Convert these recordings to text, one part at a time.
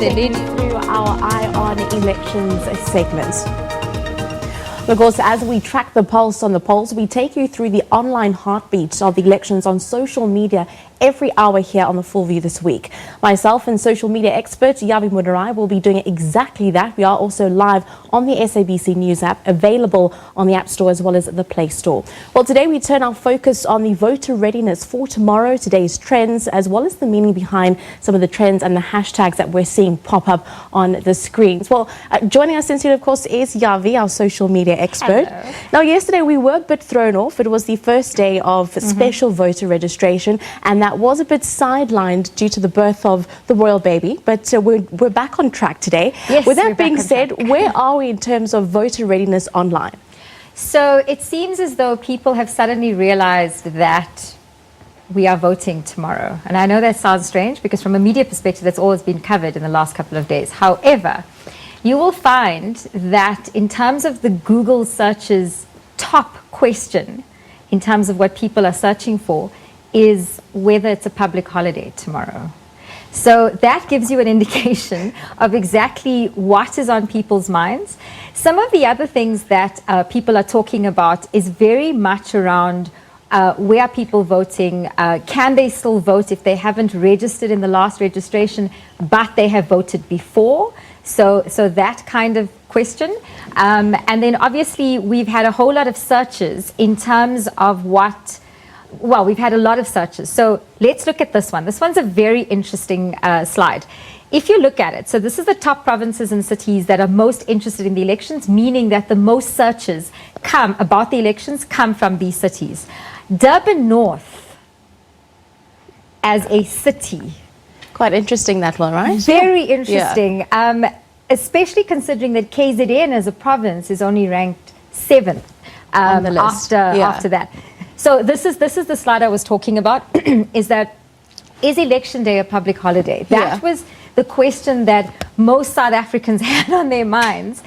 Absolutely. Through our Eye on Elections segment. Of course, as we track the pulse on the polls, we take you through the online heartbeat of the elections on social media every hour here on The Full View this week. Myself and social media expert Yavi Mudarai will be doing exactly that. We are also live on the SABC News app, available on the App Store as well as the Play Store. Well, today we turn our focus on the voter readiness for tomorrow, today's trends, as well as the meaning behind some of the trends and the hashtags that we're seeing pop up on the screens. Well, joining us in studio, of course, is Yavi, our social media expert. Hello. Now, yesterday we were a bit thrown off. It was the first day of special voter registration, and that was a bit sidelined due to the birth of the royal baby, but we're back on track today. Yes, with that being said, where are we in terms of voter readiness online? So it seems as though people have suddenly realized that we are voting tomorrow. And I know that sounds strange because from a media perspective, that's always been covered in the last couple of days. However, you will find that in terms of the Google searches, top question in terms of what people are searching for is whether it's a public holiday tomorrow. So that gives you an indication of exactly what is on people's minds. Some of the other things that people are talking about is very much around where are people voting? Can they still vote if they haven't registered in the last registration, but they have voted before? So that kind of question. And then obviously we've had a whole lot of searches in terms of we've had a lot of searches. So let's look at this one. This one's a very interesting slide. If you look at it, so this is the top provinces and cities that are most interested in the elections, meaning that the most searches about the elections come from these cities. Durban North as a city. Quite interesting, that one, right? Very interesting, especially considering that KZN as a province is only ranked 7th on the list after that. So this is the slide I was talking about. Is election day a public holiday? That was the question that most South Africans had on their minds.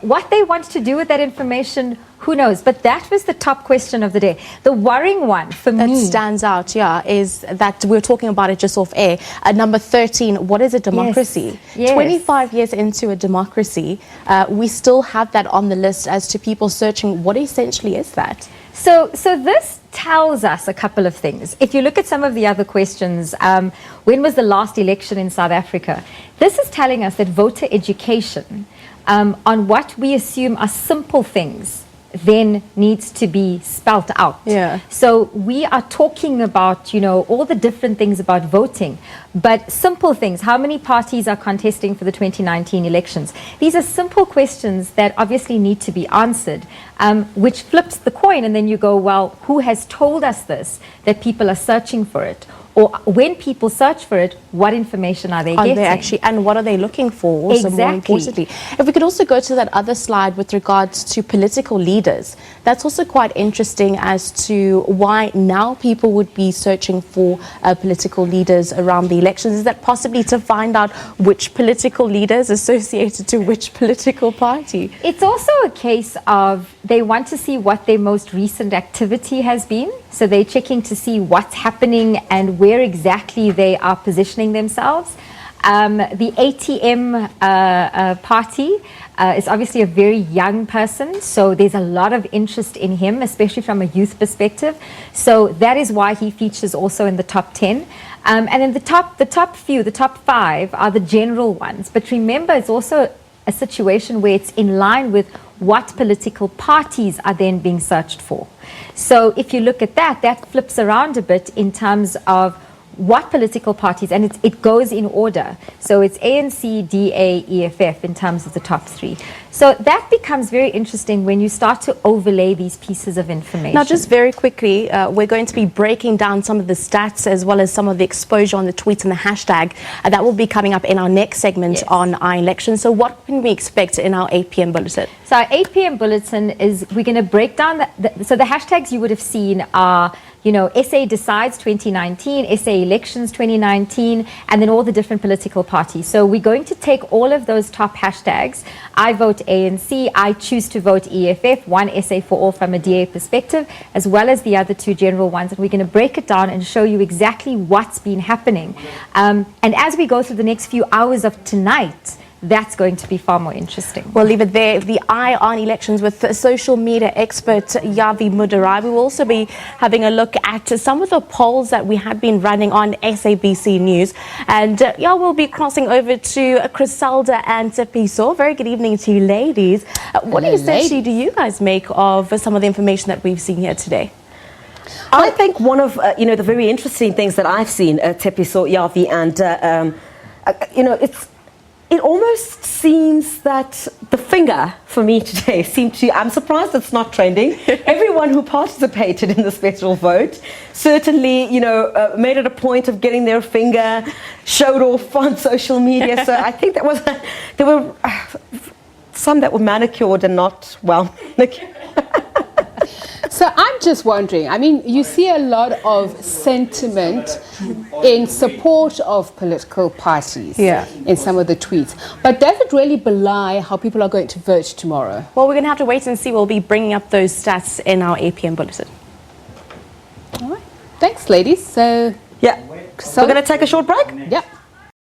What they want to do with that information, who knows? But that was the top question of the day. The worrying one for me that stands out, is that we're talking about it just off air. Number 13, what is a democracy? Yes. 25 years into a democracy, we still have that on the list as to people searching what essentially is that. So this tells us a couple of things. If you look at some of the other questions, when was the last election in South Africa? This is telling us that voter education on what we assume are simple things then needs to be spelt out. So we are talking about, all the different things about voting, but simple things. How many parties are contesting for the 2019 elections? These are simple questions that obviously need to be answered, which flips the coin, and then you go, well, who has told us this, that people are searching for it? Or when people search for it, what information are they getting? And what are they looking for? Also, more importantly, if we could also go to that other slide with regards to political leaders, that's also quite interesting as to why now people would be searching for political leaders around the elections. Is that possibly to find out which political leaders associated to which political party? It's also a case of they want to see what their most recent activity has been. So they're checking to see what's happening and where exactly they are positioning themselves. The ATM party is obviously a very young person, so there's a lot of interest in him, especially from a youth perspective. So that is why he features also in the top 10. And then the top 5 are the general ones. But remember, it's also a situation where it's in line with what political parties are then being searched for. So if you look at that flips around a bit in terms of what political parties, and it goes in order. So it's ANC, DA, EFF in terms of the top 3. So that becomes very interesting when you start to overlay these pieces of information. Now, just very quickly, we're going to be breaking down some of the stats as well as some of the exposure on the tweets and the hashtag. That will be coming up in our next segment on our election. So what can we expect in our 8 p.m. bulletin? So our 8 p.m. bulletin is we're going to break down, so the hashtags you would have seen are SA Decides 2019, SA Elections 2019, and then all the different political parties. So we're going to take all of those top hashtags. I vote ANC, I choose to vote EFF, one SA for all from a DA perspective, as well as the other two general ones. And we're going to break it down and show you exactly what's been happening. And as we go through the next few hours of tonight, that's going to be far more interesting. We'll leave it there. The Eye on Elections with social media expert Yavi Mudarai. We will also be having a look at some of the polls that we had been running on SABC News. And we'll be crossing over to Griselda and Piso. Very good evening to you, ladies. What essentially do you guys make of some of the information that we've seen here today? I think one of the very interesting things that I've seen, Tepiso, Yavi, and it almost seems that the finger for me today seemed to, I'm surprised it's not trending. Everyone who participated in the special vote certainly, made it a point of getting their finger showed off on social media. So I think there were some that were manicured and not well manicured. So I'm just wondering, I mean, you see a lot of sentiment in support of political parties in some of the tweets. But does it really belie how people are going to vote tomorrow? Well, we're going to have to wait and see. We'll be bringing up those stats in our APM bulletin. All right. Thanks, ladies. So, we're going to take a short break. Yep.